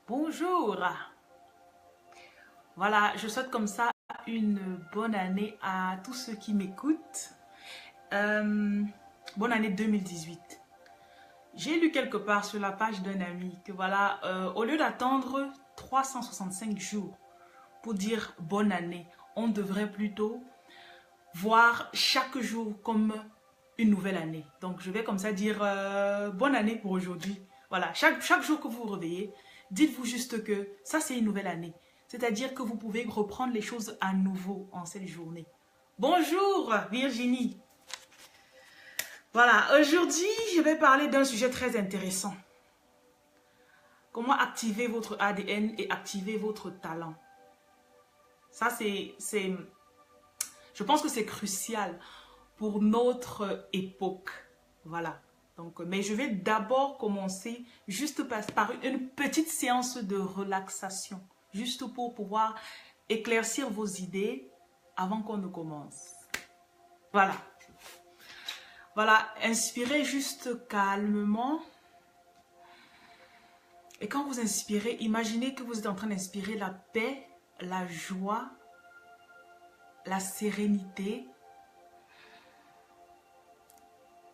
Bonjour. Voilà, je souhaite comme ça une bonne année à tous ceux qui m'écoutent. Bonne année 2018. J'ai lu quelque part sur la page d'un ami que voilà, au lieu d'attendre 365 jours pour dire bonne année, on devrait plutôt voir chaque jour comme une nouvelle année. Donc je vais comme ça dire bonne année pour aujourd'hui. Voilà, chaque jour que vous vous réveillez, dites-vous juste que ça c'est une nouvelle année. C'est-à-dire que vous pouvez reprendre les choses à nouveau en cette journée. Bonjour Virginie. Voilà, aujourd'hui je vais parler d'un sujet très intéressant. Comment activer votre ADN et activer votre talent. Ça je pense que c'est crucial pour notre époque. Voilà. Donc, mais je vais d'abord commencer juste par une petite séance de relaxation. Juste pour pouvoir éclaircir vos idées avant qu'on ne commence. Voilà. Voilà, inspirez juste calmement. Et quand vous inspirez, imaginez que vous êtes en train d'inspirer la paix, la joie, la sérénité.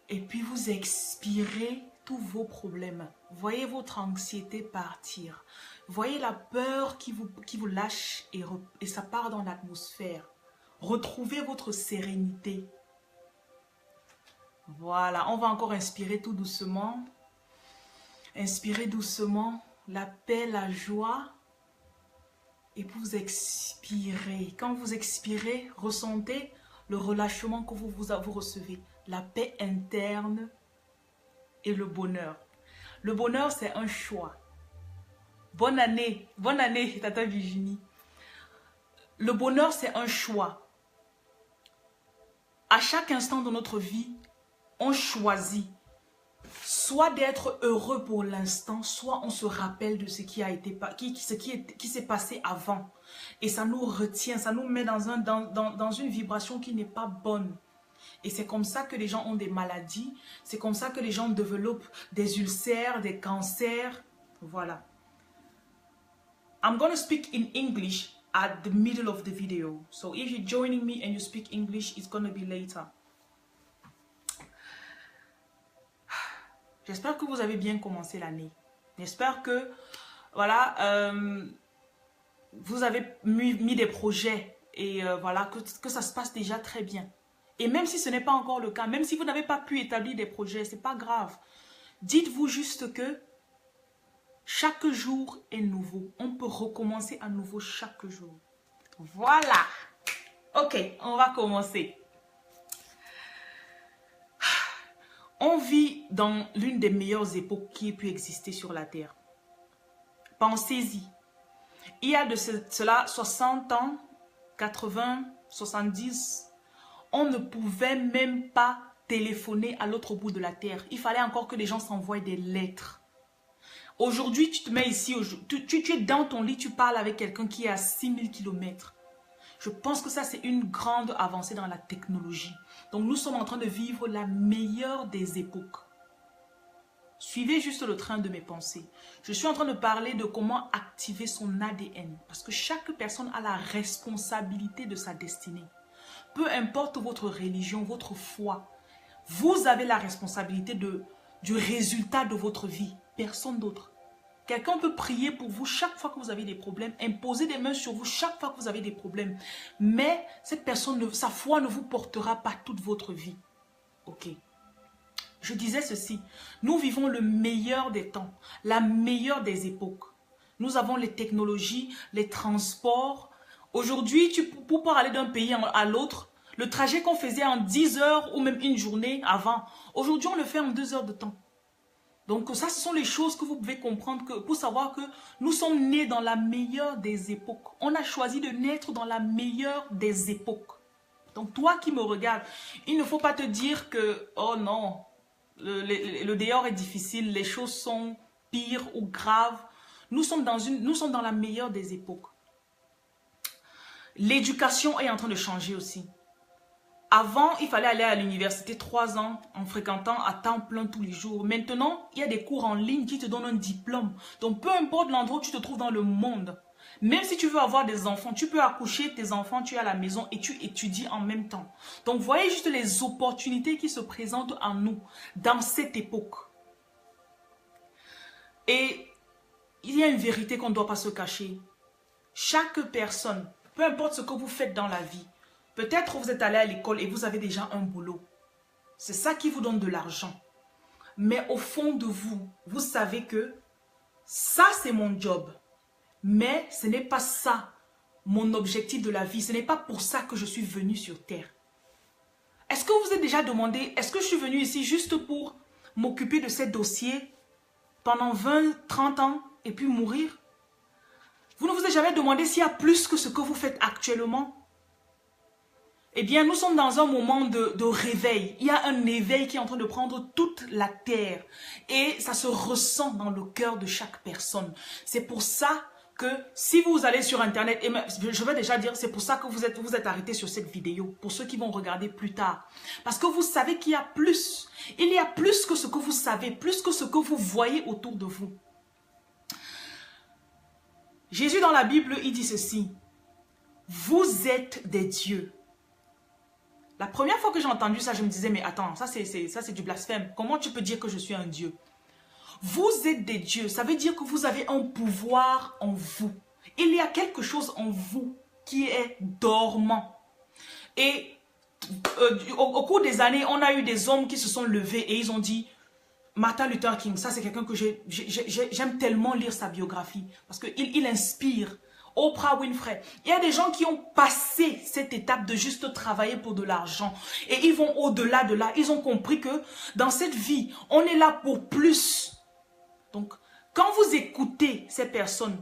Et puis vous expirez tous vos problèmes. Voyez votre anxiété partir. Voyez la peur qui vous lâche et ça part dans l'atmosphère. Retrouvez votre sérénité. Voilà, on va encore inspirer tout doucement. Inspirez doucement la paix, la joie. Et puis vous expirez. Quand vous expirez, ressentez le relâchement que vous recevez. La paix interne et le bonheur. Le bonheur, c'est un choix. Bonne année, Tata Virginie. Le bonheur, c'est un choix. À chaque instant de notre vie, on choisit soit d'être heureux pour l'instant, soit on se rappelle de ce qui s'est passé avant. Et ça nous retient, ça nous met dans une vibration qui n'est pas bonne. Et c'est comme ça que les gens ont des maladies, c'est comme ça que les gens développent des ulcères, des cancers. Voilà. I'm going to speak in English at the middle of the video. So if you're joining me and you speak English, it's going to be later. J'espère que vous avez bien commencé l'année. J'espère que, voilà, vous avez mis des projets et voilà, que ça se passe déjà très bien. Et même si ce n'est pas encore le cas, même si vous n'avez pas pu établir des projets, ce n'est pas grave. Dites-vous juste que chaque jour est nouveau. On peut recommencer à nouveau chaque jour. Voilà. Ok, on va commencer. On vit dans l'une des meilleures époques qui ait pu exister sur la Terre. Pensez-y. Il y a de cela 60 ans, 80, 70, on ne pouvait même pas téléphoner à l'autre bout de la Terre. Il fallait encore que les gens s'envoient des lettres. Aujourd'hui, tu te mets ici, tu es dans ton lit, tu parles avec quelqu'un qui est à 6000 km. Je pense que ça, c'est une grande avancée dans la technologie. Donc, nous sommes en train de vivre la meilleure des époques. Suivez juste le train de mes pensées. Je suis en train de parler de comment activer son ADN. Parce que chaque personne a la responsabilité de sa destinée. Peu importe votre religion, votre foi, vous avez la responsabilité du résultat de votre vie. Personne d'autre. Quelqu'un peut prier pour vous chaque fois que vous avez des problèmes, imposer des mains sur vous chaque fois que vous avez des problèmes. Mais cette personne, sa foi ne vous portera pas toute votre vie. Ok. Je disais ceci, nous vivons le meilleur des temps, la meilleure des époques. Nous avons les technologies, les transports. Aujourd'hui, pour aller d'un pays à l'autre, le trajet qu'on faisait en 10 heures ou même une journée avant, aujourd'hui on le fait en 2 heures de temps. Donc ça, ce sont les choses que vous pouvez comprendre pour savoir que nous sommes nés dans la meilleure des époques. On a choisi de naître dans la meilleure des époques. Donc toi qui me regardes, il ne faut pas te dire que, oh non, le dehors est difficile, les choses sont pires ou graves. Nous sommes dans la meilleure des époques. L'éducation est en train de changer aussi. Avant, il fallait aller à l'université 3 ans en fréquentant à temps plein tous les jours. Maintenant, il y a des cours en ligne qui te donnent un diplôme. Donc, peu importe l'endroit où tu te trouves dans le monde, même si tu veux avoir des enfants, tu peux accoucher tes enfants, tu es à la maison et tu étudies en même temps. Donc, voyez juste les opportunités qui se présentent à nous dans cette époque. Et il y a une vérité qu'on ne doit pas se cacher. Chaque personne, peu importe ce que vous faites dans la vie, peut-être vous êtes allé à l'école et vous avez déjà un boulot. C'est ça qui vous donne de l'argent. Mais au fond de vous, vous savez que ça c'est mon job. Mais ce n'est pas ça mon objectif de la vie. Ce n'est pas pour ça que je suis venu sur terre. Est-ce que vous vous êtes déjà demandé, est-ce que je suis venu ici juste pour m'occuper de ces dossiers pendant 20, 30 ans et puis mourir? Vous ne vous êtes jamais demandé s'il y a plus que ce que vous faites actuellement? Eh bien, nous sommes dans un moment de réveil. Il y a un éveil qui est en train de prendre toute la terre. Et ça se ressent dans le cœur de chaque personne. C'est pour ça que si vous allez sur Internet, et je vais déjà dire, c'est pour ça que vous êtes arrêté sur cette vidéo, pour ceux qui vont regarder plus tard. Parce que vous savez qu'il y a plus. Il y a plus que ce que vous savez, plus que ce que vous voyez autour de vous. Jésus dans la Bible, il dit ceci. Vous êtes des dieux. La première fois que j'ai entendu ça, je me disais, mais attends, ça c'est du blasphème. Comment tu peux dire que je suis un dieu? Vous êtes des dieux, ça veut dire que vous avez un pouvoir en vous. Il y a quelque chose en vous qui est dormant. Et au cours des années, on a eu des hommes qui se sont levés et ils ont dit, Martin Luther King, ça c'est quelqu'un que j'aime tellement lire sa biographie parce qu'il inspire. Oprah Winfrey. Il y a des gens qui ont passé cette étape de juste travailler pour de l'argent. Et ils vont au-delà de là. Ils ont compris que dans cette vie, on est là pour plus. Donc, quand vous écoutez ces personnes,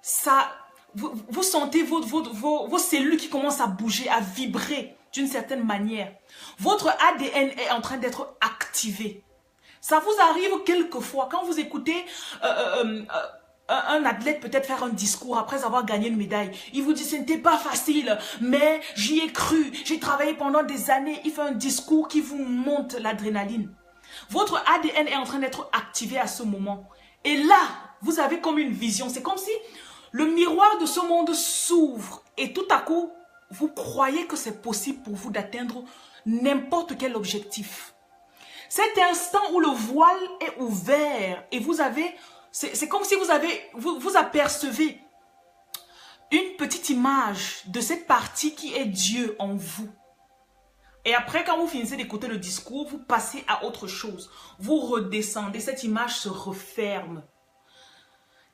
ça, vous sentez vos cellules qui commencent à bouger, à vibrer d'une certaine manière. Votre ADN est en train d'être activé. Ça vous arrive quelquefois quand vous écoutez un athlète peut-être faire un discours après avoir gagné une médaille. Il vous dit, ce n'était pas facile, mais j'y ai cru. J'ai travaillé pendant des années. Il fait un discours qui vous monte l'adrénaline. Votre ADN est en train d'être activé à ce moment. Et là, vous avez comme une vision. C'est comme si le miroir de ce monde s'ouvre. Et tout à coup, vous croyez que c'est possible pour vous d'atteindre n'importe quel objectif. Cet instant où le voile est ouvert et vous avez... C'est comme si vous apercevez une petite image de cette partie qui est Dieu en vous. Et après, quand vous finissez d'écouter le discours, vous passez à autre chose. Vous redescendez, cette image se referme.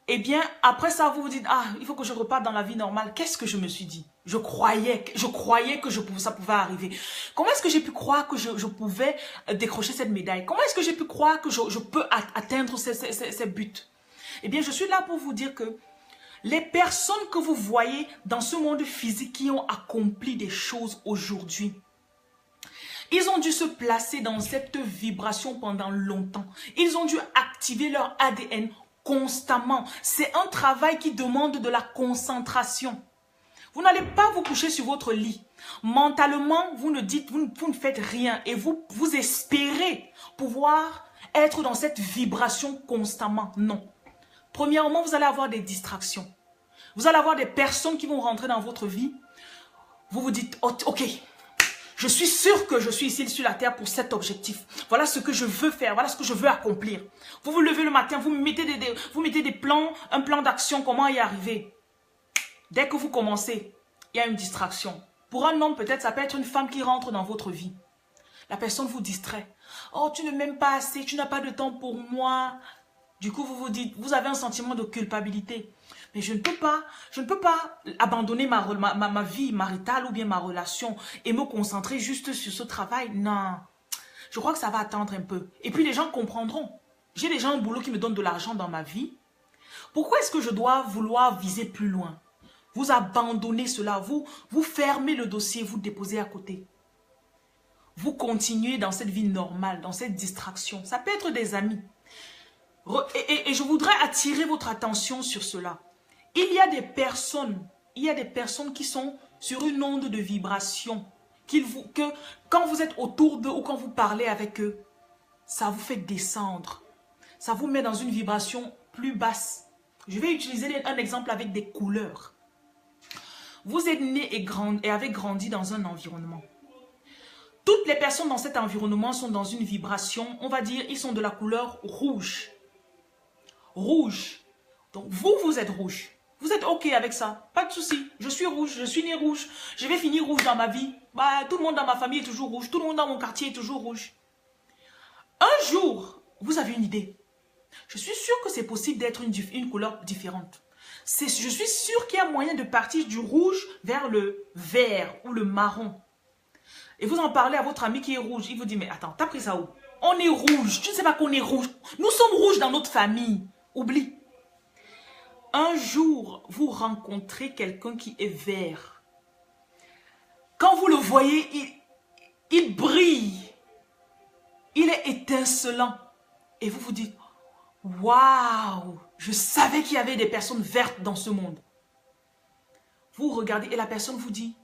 Eh bien, après ça, vous vous dites, ah, il faut que je reparte dans la vie normale. Qu'est-ce que je me suis dit? Je croyais que ça pouvait arriver. Comment est-ce que j'ai pu croire que je pouvais décrocher cette médaille? Comment est-ce que j'ai pu croire que je peux atteindre ces buts? Eh bien, je suis là pour vous dire que les personnes que vous voyez dans ce monde physique qui ont accompli des choses aujourd'hui, ils ont dû se placer dans cette vibration pendant longtemps. Ils ont dû activer leur ADN constamment. C'est un travail qui demande de la concentration. Vous n'allez pas vous coucher sur votre lit. Mentalement, vous ne faites rien et vous espérez pouvoir être dans cette vibration constamment. Non. Premièrement, vous allez avoir des distractions. Vous allez avoir des personnes qui vont rentrer dans votre vie. Vous vous dites, ok, je suis sûr que je suis ici sur la terre pour cet objectif. Voilà ce que je veux faire, voilà ce que je veux accomplir. Vous vous levez le matin, vous mettez des plans, un plan d'action, comment y arriver. Dès que vous commencez, il y a une distraction. Pour un homme, peut-être, ça peut être une femme qui rentre dans votre vie. La personne vous distrait. Oh, tu ne m'aimes pas assez, tu n'as pas de temps pour moi. Du coup, vous vous dites, vous avez un sentiment de culpabilité. Mais je ne peux pas abandonner ma vie maritale ou bien ma relation et me concentrer juste sur ce travail. Non, je crois que ça va attendre un peu. Et puis les gens comprendront. J'ai déjà un boulot qui me donne de l'argent dans ma vie. Pourquoi est-ce que je dois vouloir viser plus loin? Vous abandonnez cela, vous fermez le dossier, vous déposez à côté. Vous continuez dans cette vie normale, dans cette distraction. Ça peut être des amis. Et je voudrais attirer votre attention sur cela. Il y a des personnes qui sont sur une onde de vibration que quand vous êtes autour d'eux ou quand vous parlez avec eux, ça vous fait descendre. Ça vous met dans une vibration plus basse. Je vais utiliser un exemple avec des couleurs. Vous êtes né et avez grandi dans un environnement. Toutes les personnes dans cet environnement sont dans une vibration, on va dire, ils sont de la couleur rouge. Rouge. Donc vous êtes rouge. Vous êtes OK avec ça. Pas de souci. Je suis rouge, je suis né rouge. Je vais finir rouge dans ma vie. Bah, tout le monde dans ma famille est toujours rouge. Tout le monde dans mon quartier est toujours rouge. Un jour, vous avez une idée. Je suis sûre que c'est possible d'être une couleur différente. Je suis sûre qu'il y a moyen de partir du rouge vers le vert ou le marron. Et vous en parlez à votre ami qui est rouge. Il vous dit, mais attends, t'as pris ça où? On est rouge. Tu ne sais pas qu'on est rouge. Nous sommes rouges dans notre famille. Oublie. Un jour, vous rencontrez quelqu'un qui est vert. Quand vous le voyez, il brille. Il est étincelant. Et vous vous dites, waouh, je savais qu'il y avait des personnes vertes dans ce monde. Vous regardez et la personne vous dit,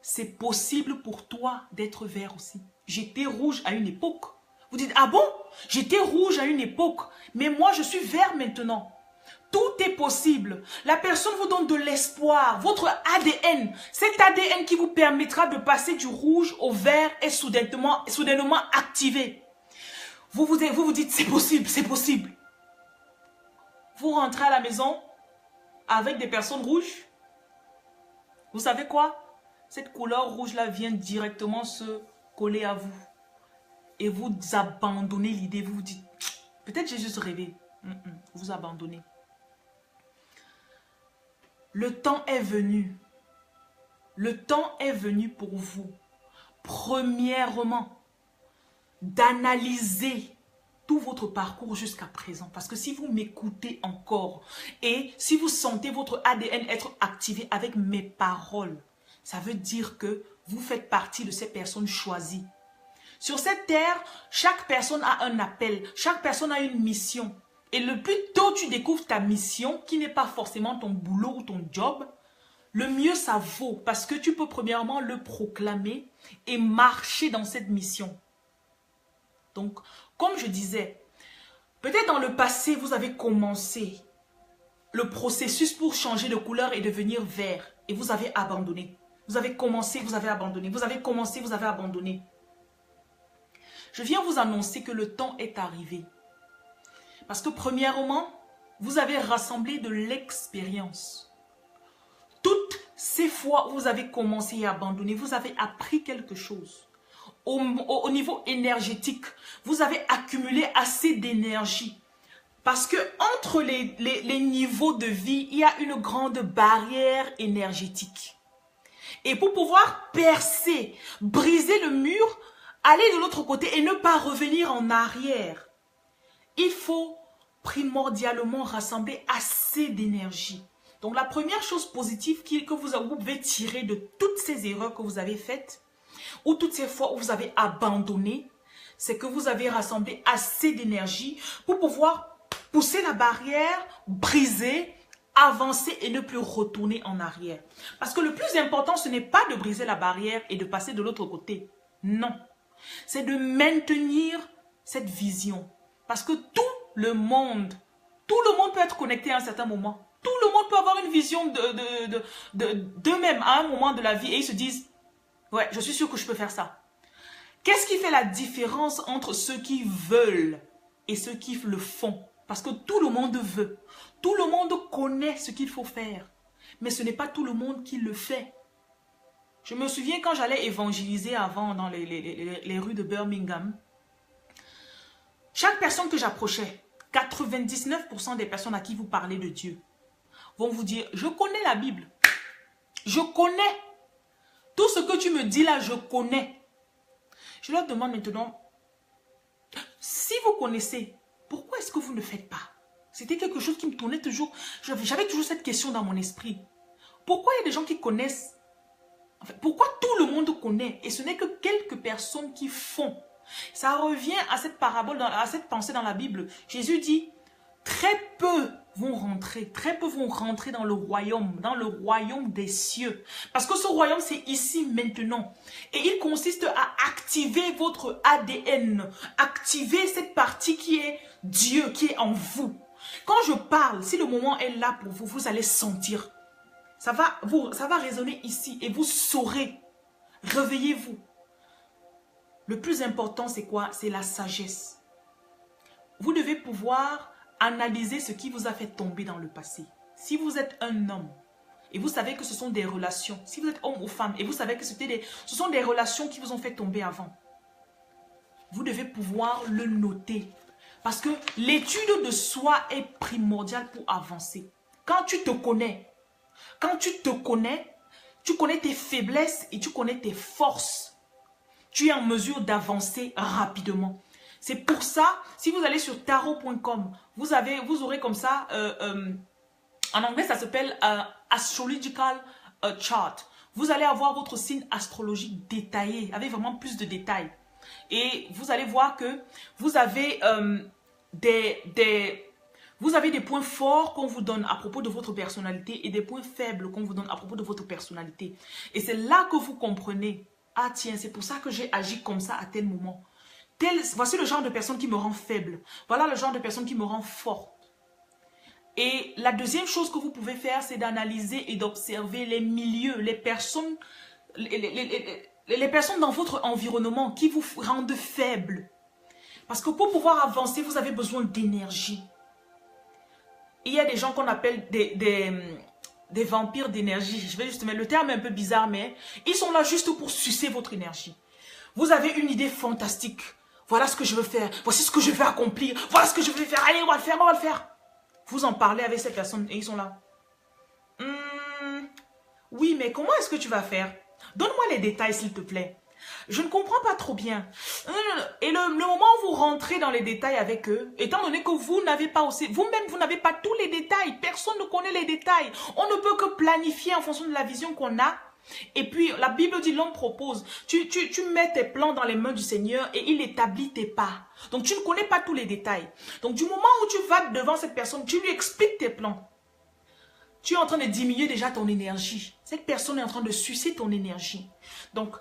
c'est possible pour toi d'être vert aussi. J'étais rouge à une époque. Vous dites, ah bon? J'étais rouge à une époque, mais moi je suis vert maintenant. Tout est possible. La personne vous donne de l'espoir. Votre ADN, cet ADN qui vous permettra de passer du rouge au vert est soudainement activé. Vous vous dites, c'est possible, c'est possible. Vous rentrez à la maison avec des personnes rouges. Vous savez quoi? Cette couleur rouge-là vient directement se coller à vous. Et vous abandonnez l'idée. Vous vous dites, peut-être j'ai juste rêvé. Vous abandonnez. Le temps est venu. Le temps est venu pour vous. Premièrement, d'analyser tout votre parcours jusqu'à présent. Parce que si vous m'écoutez encore et si vous sentez votre ADN être activé avec mes paroles, ça veut dire que vous faites partie de ces personnes choisies. Sur cette terre, chaque personne a un appel, chaque personne a une mission. Et le plus tôt tu découvres ta mission, qui n'est pas forcément ton boulot ou ton job, le mieux ça vaut. Parce que tu peux premièrement le proclamer et marcher dans cette mission. Donc, comme je disais, peut-être dans le passé, vous avez commencé le processus pour changer de couleur et devenir vert. Et vous avez abandonné. Vous avez commencé, vous avez abandonné. Vous avez commencé, vous avez abandonné. Je viens vous annoncer que le temps est arrivé. Parce que premièrement, vous avez rassemblé de l'expérience. Toutes ces fois où vous avez commencé et abandonné, vous avez appris quelque chose. Au niveau énergétique, vous avez accumulé assez d'énergie. Parce que entre les niveaux de vie, il y a une grande barrière énergétique. Et pour pouvoir percer, briser le mur, aller de l'autre côté et ne pas revenir en arrière, il faut primordialement rassembler assez d'énergie. Donc la première chose positive que vous pouvez tirer de toutes ces erreurs que vous avez faites, ou toutes ces fois où vous avez abandonné, c'est que vous avez rassemblé assez d'énergie pour pouvoir pousser la barrière, briser, avancer et ne plus retourner en arrière. Parce que le plus important, ce n'est pas de briser la barrière et de passer de l'autre côté. Non. C'est de maintenir cette vision. Parce que tout le monde peut être connecté à un certain moment. Tout le monde peut avoir une vision d'eux-mêmes à un moment de la vie et ils se disent, ouais, je suis sûr que je peux faire ça. Qu'est-ce qui fait la différence entre ceux qui veulent et ceux qui le font? Parce que tout le monde veut. Tout le monde connaît ce qu'il faut faire. Mais ce n'est pas tout le monde qui le fait. Je me souviens quand j'allais évangéliser avant dans les rues de Birmingham. Chaque personne que j'approchais, 99% des personnes à qui vous parlez de Dieu vont vous dire, je connais la Bible. Je connais. Tout ce que tu me dis là, je connais. Je leur demande maintenant, si vous connaissez, pourquoi est-ce que vous ne faites pas? C'était quelque chose qui me tournait toujours. J'avais toujours cette question dans mon esprit. Pourquoi il y a des gens qui connaissent? Pourquoi tout le monde connaît et ce n'est que quelques personnes qui font? Ça revient à cette parabole, à cette pensée dans la Bible. Jésus dit, très peu vont rentrer, très peu vont rentrer dans le royaume des cieux. Parce que ce royaume, c'est ici maintenant. Et il consiste à activer votre ADN, activer cette partie qui est Dieu, qui est en vous. Quand je parle, si le moment est là pour vous, vous allez sentir. Ça va résonner ici et vous saurez. Réveillez-vous. Le plus important, c'est quoi? C'est la sagesse. Vous devez pouvoir analyser ce qui vous a fait tomber dans le passé. Si vous êtes un homme et vous savez que ce sont des relations, si vous êtes homme ou femme et vous savez que ce sont des relations qui vous ont fait tomber avant, vous devez pouvoir le noter. Parce que l'étude de soi est primordiale pour avancer. Quand tu te connais, tu connais tes faiblesses et tu connais tes forces. Tu es en mesure d'avancer rapidement. C'est pour ça, si vous allez sur tarot.com, vous aurez comme ça, en anglais ça s'appelle Astrological Chart. Vous allez avoir votre signe astrologique détaillé, avec vraiment plus de détails. Et vous allez voir que vous avez des points forts qu'on vous donne à propos de votre personnalité et des points faibles qu'on vous donne à propos de votre personnalité. Et c'est là que vous comprenez, ah tiens, c'est pour ça que j'ai agi comme ça à tel moment. Voici le genre de personne qui me rend faible. Voilà le genre de personne qui me rend forte. Et la deuxième chose que vous pouvez faire, c'est d'analyser et d'observer les milieux, les personnes dans votre environnement qui vous rendent faible. Parce que pour pouvoir avancer, vous avez besoin d'énergie. Il y a des gens qu'on appelle des vampires d'énergie. Je vais juste mettre le terme un peu bizarre, mais ils sont là juste pour sucer votre énergie. Vous avez une idée fantastique. Voilà ce que je veux faire. Voici ce que je vais accomplir. Voilà ce que je vais faire. Allez, on va le faire, on va le faire. Vous en parlez avec ces personnes et ils sont là. Oui, mais comment est-ce que tu vas faire? Donne-moi les détails, s'il te plaît. Je ne comprends pas trop bien. Et le moment où vous rentrez dans les détails avec eux, étant donné que vous n'avez pas aussi, vous-même, vous n'avez pas tous les détails. Personne ne connaît les détails. On ne peut que planifier en fonction de la vision qu'on a. Et puis, la Bible dit, l'homme propose. Tu mets tes plans dans les mains du Seigneur et il établit tes pas. Donc, tu ne connais pas tous les détails. Donc, du moment où tu vas devant cette personne, tu lui expliques tes plans. Tu es en train de diminuer déjà ton énergie. Cette personne est en train de sucer ton énergie. Donc,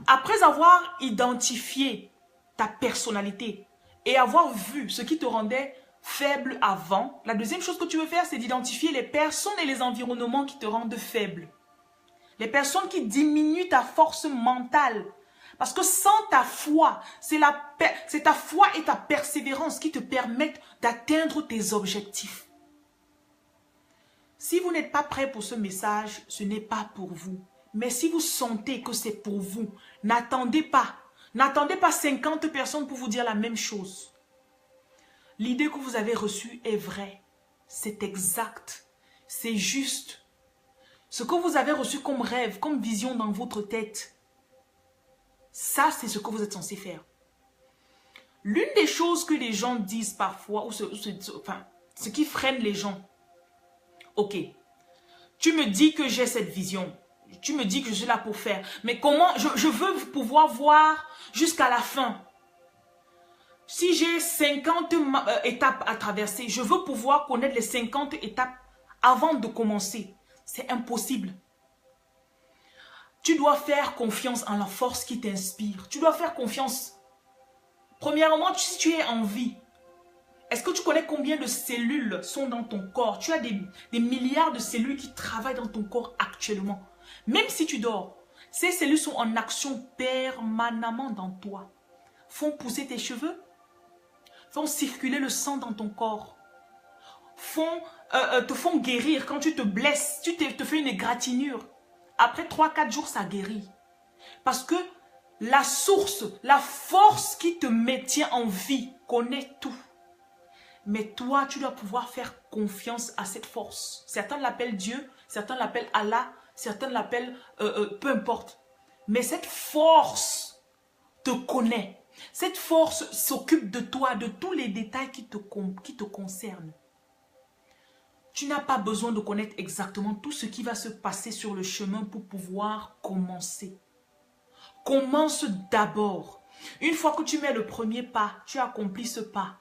après avoir identifié ta personnalité et avoir vu ce qui te rendait faible avant, la deuxième chose que tu veux faire, c'est d'identifier les personnes et les environnements qui te rendent faible. Les personnes qui diminuent ta force mentale. Parce que sans ta foi, c'est ta foi et ta persévérance qui te permettent d'atteindre tes objectifs. Si vous n'êtes pas prêt pour ce message, ce n'est pas pour vous. Mais si vous sentez que c'est pour vous, n'attendez pas. N'attendez pas 50 personnes pour vous dire la même chose. L'idée que vous avez reçue est vraie. C'est exact. C'est juste. Ce que vous avez reçu comme rêve, comme vision dans votre tête, ça, c'est ce que vous êtes censé faire. L'une des choses que les gens disent parfois, ce qui freine les gens, ok, tu me dis que j'ai cette vision, tu me dis que je suis là pour faire, mais comment, je veux pouvoir voir jusqu'à la fin. Si j'ai 50 étapes à traverser, je veux pouvoir connaître les 50 étapes avant de commencer. C'est impossible. Tu dois faire confiance en la force qui t'inspire. Tu dois faire confiance. Premièrement, si tu es en vie, est-ce que tu connais combien de cellules sont dans ton corps? Tu as des milliards de cellules qui travaillent dans ton corps actuellement. Même si tu dors, ces cellules sont en action permanemment dans toi. Font pousser tes cheveux, font circuler le sang dans ton corps, te font guérir quand tu te blesses, tu te fais une égratignure. Après 3-4 jours, ça guérit. Parce que la source, la force qui te maintient en vie connaît tout. Mais toi, tu dois pouvoir faire confiance à cette force. Certains l'appellent Dieu, certains l'appellent Allah, certains l'appellent peu importe. Mais cette force te connaît. Cette force s'occupe de toi, de tous les détails qui te concernent. Tu n'as pas besoin de connaître exactement tout ce qui va se passer sur le chemin pour pouvoir commencer. Commence d'abord. Une fois que tu mets le premier pas, tu accomplis ce pas.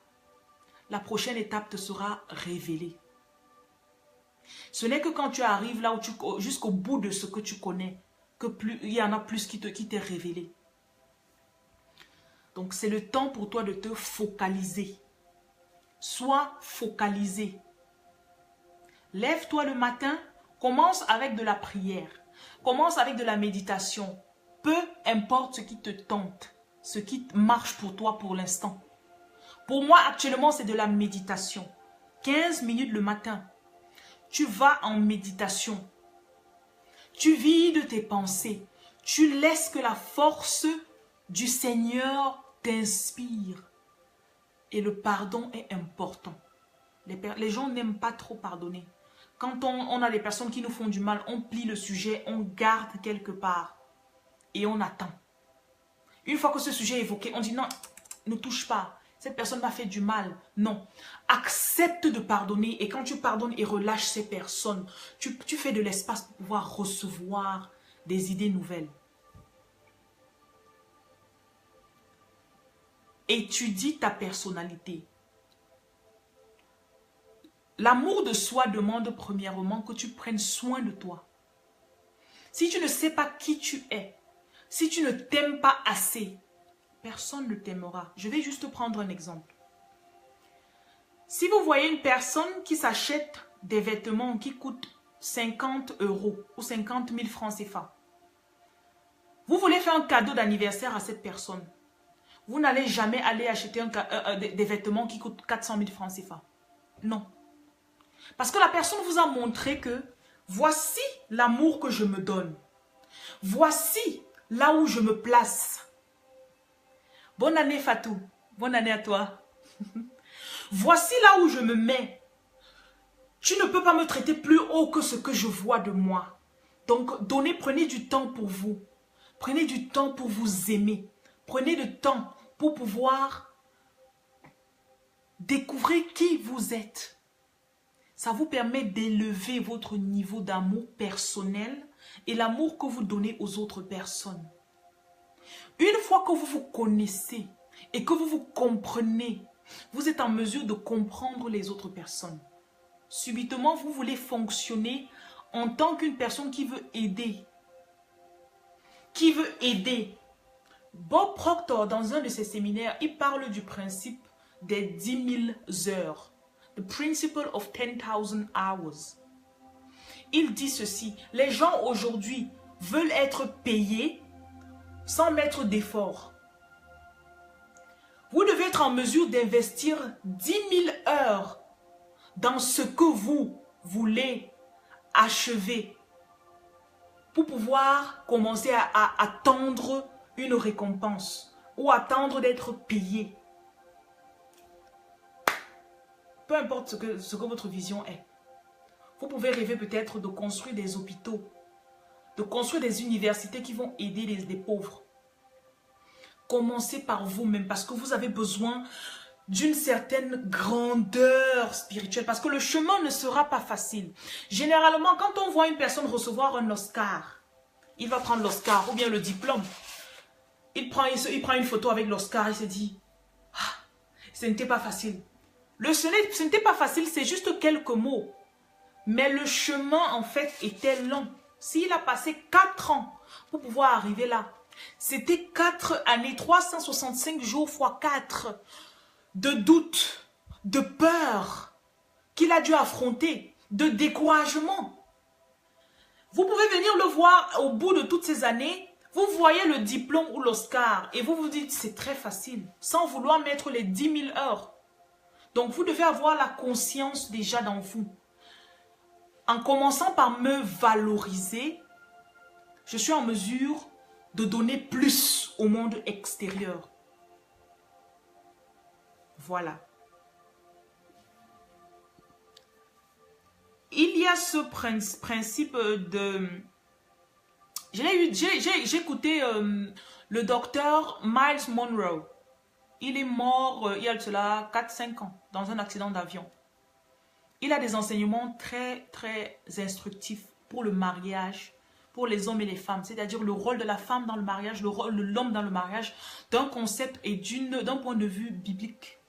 La prochaine étape te sera révélée. Ce n'est que quand tu arrives là où jusqu'au bout de ce que tu connais, que il y en a plus qui t'est révélé. Donc c'est le temps pour toi de te focaliser. Sois focalisé. Lève-toi le matin, commence avec de la prière, commence avec de la méditation. Peu importe ce qui te tente, ce qui marche pour toi pour l'instant. Pour moi, actuellement, c'est de la méditation. 15 minutes le matin. Tu vas en méditation. Tu vides tes pensées. Tu laisses que la force du Seigneur t'inspire. Et le pardon est important. Les gens n'aiment pas trop pardonner. Quand on a des personnes qui nous font du mal, on plie le sujet, on garde quelque part et on attend. Une fois que ce sujet est évoqué, on dit non, ne touche pas. Cette personne m'a fait du mal. Non. Accepte de pardonner et quand tu pardonnes et relâches ces personnes, tu fais de l'espace pour pouvoir recevoir des idées nouvelles. Étudie ta personnalité. L'amour de soi demande premièrement que tu prennes soin de toi. Si tu ne sais pas qui tu es, si tu ne t'aimes pas assez, personne ne t'aimera. Je vais juste prendre un exemple. Si vous voyez une personne qui s'achète des vêtements qui coûtent 50 € ou 50 000 francs CFA, vous voulez faire un cadeau d'anniversaire à cette personne, vous n'allez jamais aller acheter des vêtements qui coûtent 400 000 francs CFA. Non. Parce que la personne vous a montré que voici l'amour que je me donne. Voici là où je me place. Bonne année Fatou. Bonne année à toi. Voici là où je me mets. Tu ne peux pas me traiter plus haut que ce que je vois de moi. Donc prenez du temps pour vous. Prenez du temps pour vous aimer. Prenez du temps pour pouvoir découvrir qui vous êtes. Ça vous permet d'élever votre niveau d'amour personnel et l'amour que vous donnez aux autres personnes. Une fois que vous vous connaissez et que vous vous comprenez, vous êtes en mesure de comprendre les autres personnes. Subitement, vous voulez fonctionner en tant qu'une personne qui veut aider. Qui veut aider. Bob Proctor, dans un de ses séminaires, il parle du principe des 10 000 heures. The principle of 10,000 hours. Il dit ceci, les gens aujourd'hui veulent être payés sans mettre d'effort. Vous devez être en mesure d'investir 10 000 heures dans ce que vous voulez achever pour pouvoir commencer à attendre une récompense ou attendre d'être payé. Peu importe ce que votre vision est. Vous pouvez rêver peut-être de construire des hôpitaux, de construire des universités qui vont aider les pauvres. Commencez par vous-même parce que vous avez besoin d'une certaine grandeur spirituelle parce que le chemin ne sera pas facile. Généralement, quand on voit une personne recevoir un Oscar, il va prendre l'Oscar ou bien le diplôme. Il prend une photo avec l'Oscar et se dit « Ah, ce n'était pas facile. » Ce n'était pas facile, c'est juste quelques mots. Mais le chemin, en fait, était long. S'il a passé 4 ans pour pouvoir arriver là, c'était 4 années, 365 jours fois 4 de doute, de peur qu'il a dû affronter, de découragement. Vous pouvez venir le voir au bout de toutes ces années, vous voyez le diplôme ou l'Oscar et vous vous dites c'est très facile, sans vouloir mettre les 10 000 heures. Donc, vous devez avoir la conscience déjà dans vous. En commençant par me valoriser, je suis en mesure de donner plus au monde extérieur. Voilà. Il y a ce principe de... J'ai écouté le docteur Miles Monroe. Il est mort il y a de cela 4-5 ans dans un accident d'avion. Il a des enseignements très, très instructifs pour le mariage, pour les hommes et les femmes. C'est-à-dire le rôle de la femme dans le mariage, le rôle de l'homme dans le mariage, d'un concept et d'un point de vue biblique.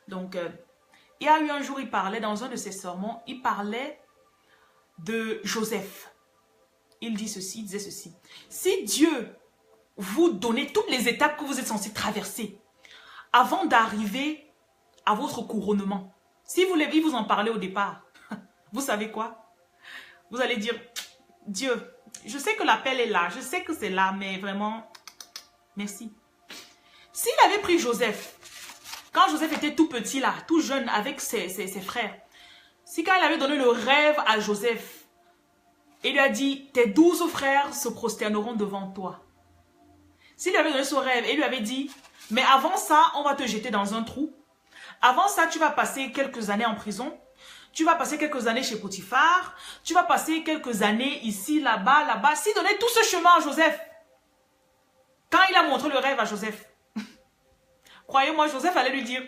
Donc, il y a eu un jour, il parlait dans un de ses sermons, il parlait de Joseph. Il dit ceci, il disait ceci. Si Dieu vous donnait toutes les étapes que vous êtes censé traverser avant d'arriver à votre couronnement, si vous voulez vous en parler au départ, vous savez quoi? Vous allez dire, Dieu, je sais que l'appel est là, je sais que c'est là, mais vraiment, merci. S'il avait pris Joseph, quand Joseph était tout petit là, tout jeune avec ses frères, si quand il avait donné le rêve à Joseph, il lui a dit, tes 12 frères se prosterneront devant toi. S'il lui avait donné ce rêve et lui avait dit, mais avant ça, on va te jeter dans un trou. Avant ça, tu vas passer quelques années en prison. Tu vas passer quelques années chez Potiphar. Tu vas passer quelques années ici, là-bas, là-bas. S'il donnait tout ce chemin à Joseph, quand il a montré le rêve à Joseph, croyez-moi, Joseph allait lui dire,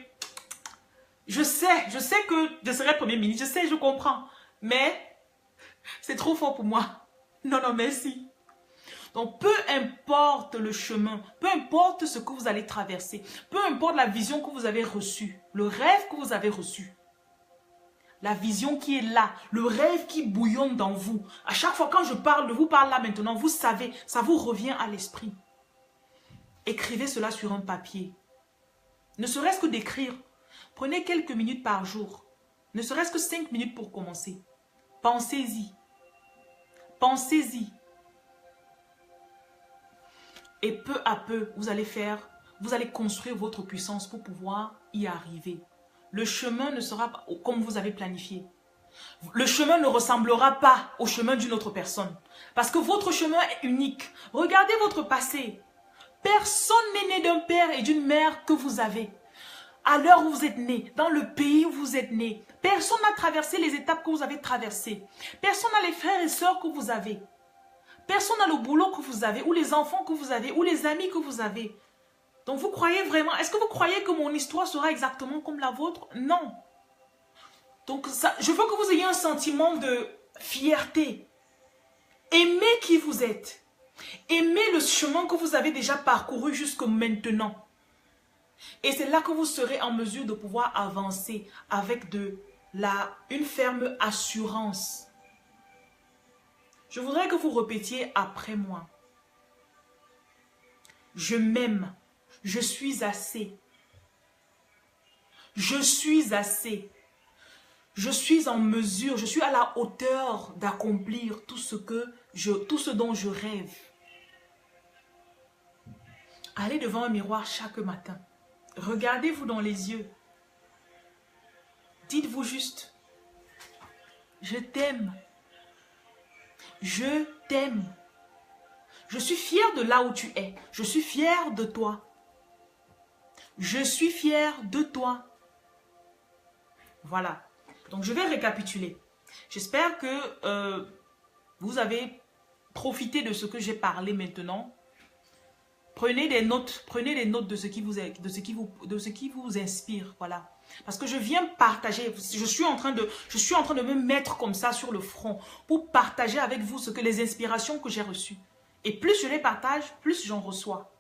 je sais que je serai premier ministre, je sais, je comprends, mais c'est trop fort pour moi. Non, non, merci. Donc, peu importe le chemin, peu importe ce que vous allez traverser, peu importe la vision que vous avez reçue, le rêve que vous avez reçu, la vision qui est là, le rêve qui bouillonne dans vous. À chaque fois quand je parle, je vous parle là maintenant, vous savez, ça vous revient à l'esprit. Écrivez cela sur un papier. Ne serait-ce que d'écrire. Prenez quelques minutes par jour. Ne serait-ce que 5 minutes pour commencer. Pensez-y. Pensez-y. Et peu à peu, vous allez construire votre puissance pour pouvoir y arriver. Le chemin ne sera pas comme vous avez planifié. Le chemin ne ressemblera pas au chemin d'une autre personne. Parce que votre chemin est unique. Regardez votre passé. Personne n'est né d'un père et d'une mère que vous avez. À l'heure où vous êtes né, dans le pays où vous êtes né, personne n'a traversé les étapes que vous avez traversées. Personne n'a les frères et sœurs que vous avez. Personne n'a le boulot que vous avez, ou les enfants que vous avez, ou les amis que vous avez. Donc vous croyez vraiment, est-ce que vous croyez que mon histoire sera exactement comme la vôtre? Non. Donc ça, je veux que vous ayez un sentiment de fierté. Aimez qui vous êtes. Aimez le chemin que vous avez déjà parcouru jusqu'à maintenant. Et c'est là que vous serez en mesure de pouvoir avancer avec une ferme assurance. Je voudrais que vous répétiez après moi. Je m'aime. Je suis assez. Je suis assez. Je suis en mesure, je suis à la hauteur d'accomplir tout ce dont je rêve. Allez devant un miroir chaque matin. Regardez-vous dans les yeux. Dites-vous juste, je t'aime. Je t'aime. Je suis fière de là où tu es. Je suis fière de toi. Je suis fière de toi. Voilà. Donc, je vais récapituler. J'espère que vous avez profité de ce que j'ai parlé maintenant. Prenez des notes de ce qui vous inspire. Voilà. Parce que je viens partager, je suis en train de me mettre comme ça sur le front pour partager avec vous les inspirations que j'ai reçues. Et plus je les partage, plus j'en reçois.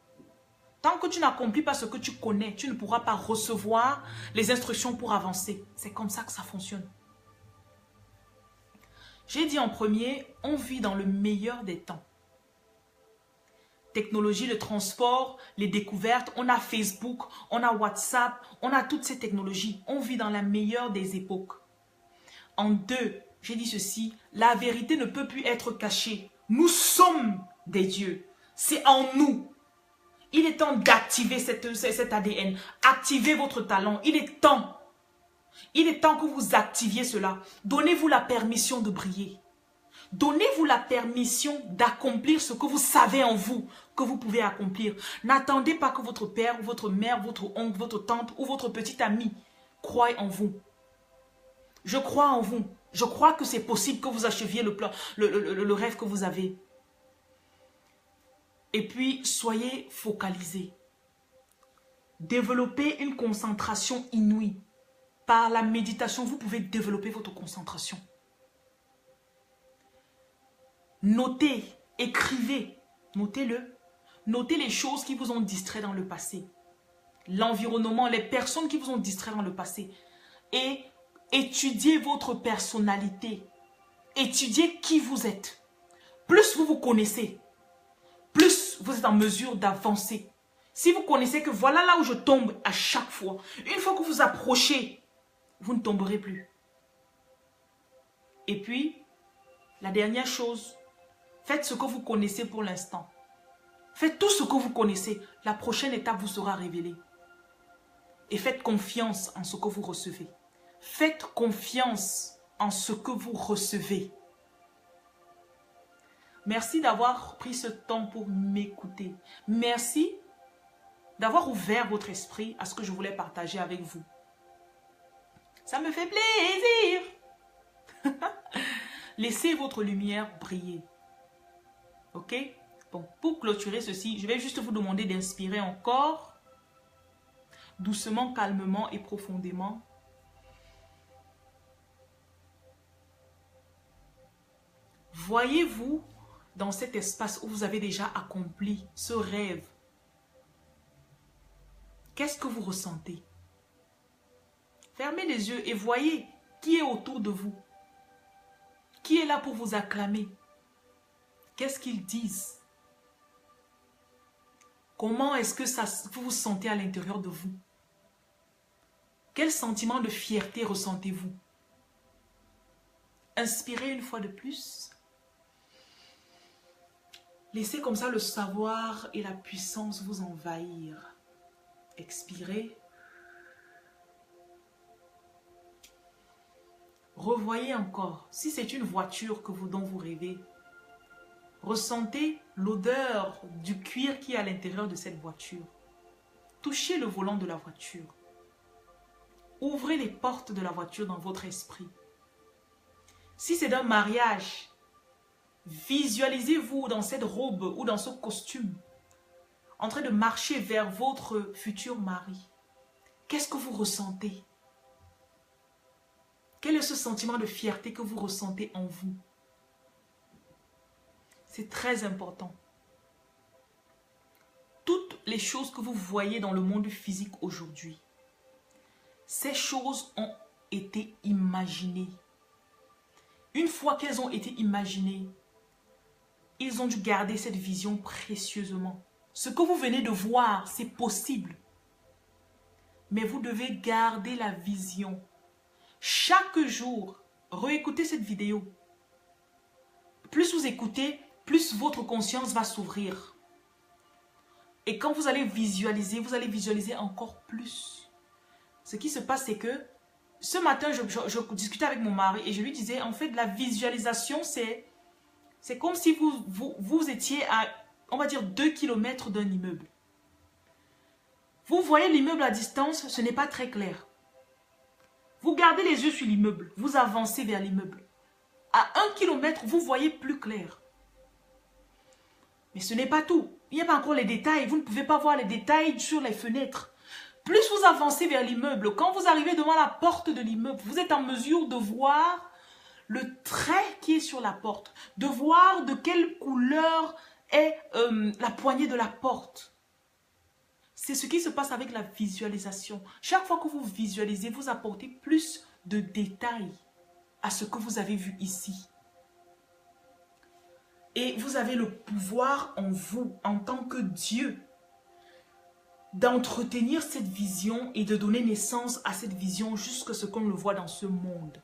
Tant que tu n'accomplis pas ce que tu connais, tu ne pourras pas recevoir les instructions pour avancer. C'est comme ça que ça fonctionne. J'ai dit en premier, on vit dans le meilleur des temps. Technologie, le transport, les découvertes, on a Facebook, on a WhatsApp, on a toutes ces technologies. On vit dans la meilleure des époques. En deux, j'ai dit ceci, la vérité ne peut plus être cachée. Nous sommes des dieux. C'est en nous. Il est temps d'activer cet ADN. Activez votre talent. Il est temps. Il est temps que vous activiez cela. Donnez-vous la permission de briller. Donnez-vous la permission d'accomplir ce que vous savez en vous, que vous pouvez accomplir. N'attendez pas que votre père, votre mère, votre oncle, votre tante ou votre petit ami croient en vous. Je crois en vous. Je crois que c'est possible que vous acheviez le rêve que vous avez. Et puis, soyez focalisés. Développez une concentration inouïe. Par la méditation, vous pouvez développer votre concentration. Notez, écrivez, notez-le. Notez les choses qui vous ont distrait dans le passé. L'environnement, les personnes qui vous ont distrait dans le passé. Et étudiez votre personnalité. étudiez qui vous êtes. Plus vous vous connaissez, plus vous êtes en mesure d'avancer. Si vous connaissez que voilà là où je tombe à chaque fois, une fois que vous approchez, vous ne tomberez plus. Et puis, la dernière chose, faites ce que vous connaissez pour l'instant. Faites tout ce que vous connaissez. La prochaine étape vous sera révélée. Et faites confiance en ce que vous recevez. Faites confiance en ce que vous recevez. Merci d'avoir pris ce temps pour m'écouter. Merci d'avoir ouvert votre esprit à ce que je voulais partager avec vous. Ça me fait plaisir. Laissez votre lumière briller. Ok? Bon, pour clôturer ceci, je vais juste vous demander d'inspirer encore, doucement, calmement et profondément. Voyez-vous dans cet espace où vous avez déjà accompli ce rêve? Qu'est-ce que vous ressentez? Fermez les yeux et voyez qui est autour de vous. Qui est là pour vous acclamer? Qu'est-ce qu'ils disent? Comment est-ce que vous vous sentez à l'intérieur de vous? Quel sentiment de fierté ressentez-vous? Inspirez une fois de plus. Laissez comme ça le savoir et la puissance vous envahir. Expirez. Revoyez encore. Si c'est une voiture dont vous rêvez, ressentez l'odeur du cuir qui est à l'intérieur de cette voiture. Touchez le volant de la voiture. Ouvrez les portes de la voiture dans votre esprit. Si c'est d'un mariage, visualisez-vous dans cette robe ou dans ce costume, en train de marcher vers votre futur mari. Qu'est-ce que vous ressentez? Quel est ce sentiment de fierté que vous ressentez en vous? C'est très important. Toutes les choses que vous voyez dans le monde physique aujourd'hui, ces choses ont été imaginées. Une fois qu'elles ont été imaginées, ils ont dû garder cette vision précieusement. Ce que vous venez de voir, c'est possible. Mais vous devez garder la vision. Chaque jour, réécoutez cette vidéo. Plus vous écoutez, plus votre conscience va s'ouvrir. Et quand vous allez visualiser encore plus. Ce qui se passe, c'est que ce matin, je discutais avec mon mari et je lui disais, en fait, la visualisation, c'est comme si vous étiez à, on va dire, 2 km d'un immeuble. Vous voyez l'immeuble à distance, ce n'est pas très clair. Vous gardez les yeux sur l'immeuble, vous avancez vers l'immeuble. À 1 km, vous voyez plus clair. Mais ce n'est pas tout. Il n'y a pas encore les détails. Vous ne pouvez pas voir les détails sur les fenêtres. Plus vous avancez vers l'immeuble, quand vous arrivez devant la porte de l'immeuble, vous êtes en mesure de voir le trait qui est sur la porte, de voir de quelle couleur est la poignée de la porte. C'est ce qui se passe avec la visualisation. Chaque fois que vous visualisez, vous apportez plus de détails à ce que vous avez vu ici. Et vous avez le pouvoir en vous, en tant que Dieu, d'entretenir cette vision et de donner naissance à cette vision jusqu'à ce qu'on le voit dans ce monde.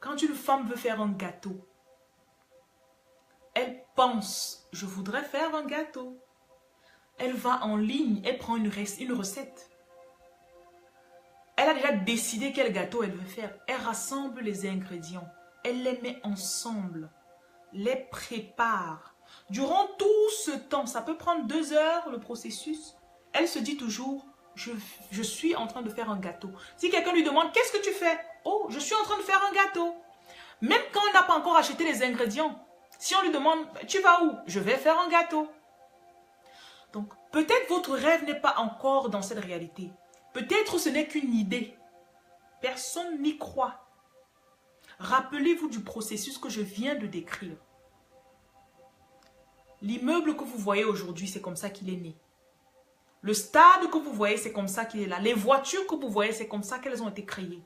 Quand une femme veut faire un gâteau, elle pense, je voudrais faire un gâteau. Elle va en ligne, elle prend une recette. Elle a déjà décidé quel gâteau elle veut faire. Elle rassemble les ingrédients. Elle les met ensemble. Les prépare. Durant tout ce temps, ça peut prendre 2 heures le processus. Elle se dit toujours, je suis en train de faire un gâteau. Si quelqu'un lui demande, qu'est-ce que tu fais? Oh, je suis en train de faire un gâteau. Même quand on n'a pas encore acheté les ingrédients, si on lui demande, tu vas où? Je vais faire un gâteau. Donc, peut-être votre rêve n'est pas encore dans cette réalité. Peut-être ce n'est qu'une idée. Personne n'y croit. Rappelez-vous du processus que je viens de décrire. L'immeuble que vous voyez aujourd'hui, c'est comme ça qu'il est né. Le stade que vous voyez, c'est comme ça qu'il est là. Les voitures que vous voyez, c'est comme ça qu'elles ont été créées.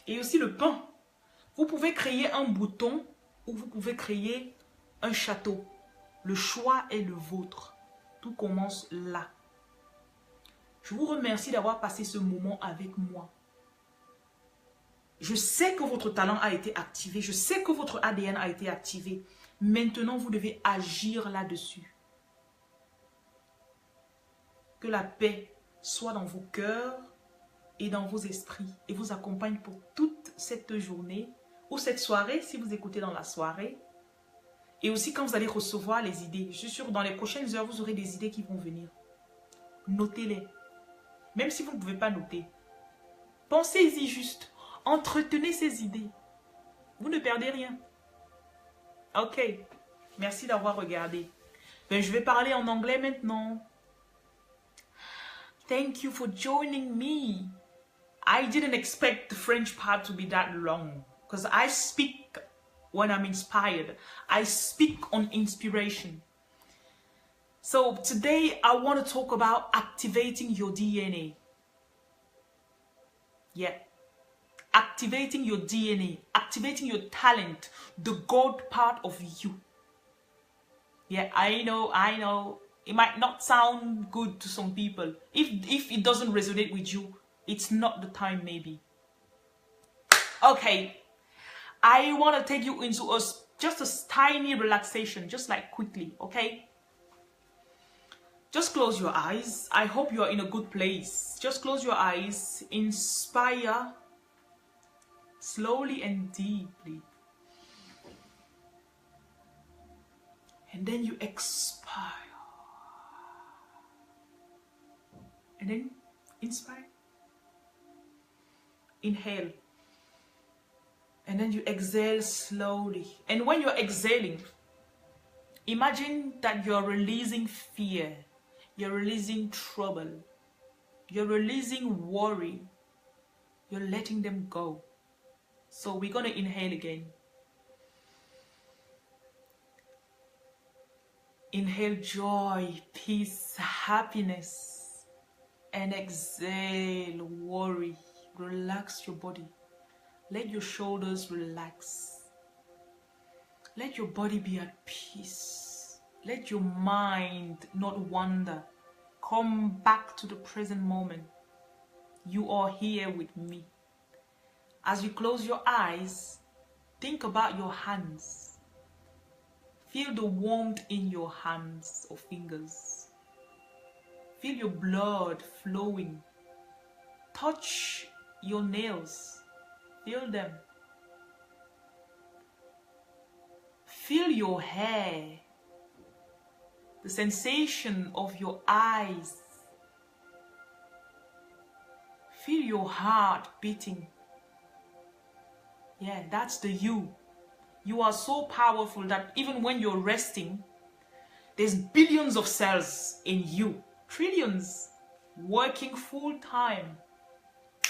Et aussi le pain. Vous pouvez créer un bouton ou vous pouvez créer un château. Le choix est le vôtre. Tout commence là. Je vous remercie d'avoir passé ce moment avec moi. Je sais que votre talent a été activé. Je sais que votre ADN a été activé. Maintenant, vous devez agir là-dessus. Que la paix soit dans vos cœurs et dans vos esprits et vous accompagne pour toute cette journée ou cette soirée si vous écoutez dans la soirée. Et aussi quand vous allez recevoir les idées. Je suis sûre que dans les prochaines heures, vous aurez des idées qui vont venir. Notez-les. Même si vous ne pouvez pas noter. Pensez-y juste. Entretenez ces idées. Vous ne perdez rien. Ok. Merci d'avoir regardé. Ben, je vais parler en anglais maintenant. Thank you for joining me. I didn't expect the French part to be that long. Because I speak when I'm inspired. I speak on inspiration. So today I want to talk about activating your DNA. Yeah. Activating your DNA, activating your talent, the God part of you. Yeah, I know. It might not sound good to some people. If it doesn't resonate with you, it's not the time maybe. Okay, I want to take you into just a tiny relaxation, just like quickly, okay? Just close your eyes. I hope you are in a good place. Just close your eyes, inspire slowly and deeply. And then you expire. And then inspire. Inhale. And then you exhale slowly. And when you're exhaling, imagine that you're releasing fear. You're releasing trouble. You're releasing worry. You're letting them go. So we're going to inhale again. Inhale joy, peace, happiness. And exhale worry. Relax your body. Let your shoulders relax. Let your body be at peace. Let your mind not wander. Come back to the present moment. You are here with me. As you close your eyes, think about your hands. Feel the warmth in your hands or fingers. Feel your blood flowing. Touch your nails. Feel them. Feel your hair. The sensation of your eyes. Feel your heart beating. Yeah, that's the you. You are so powerful that even when you're resting, there's billions of cells in you. Trillions. Working full time.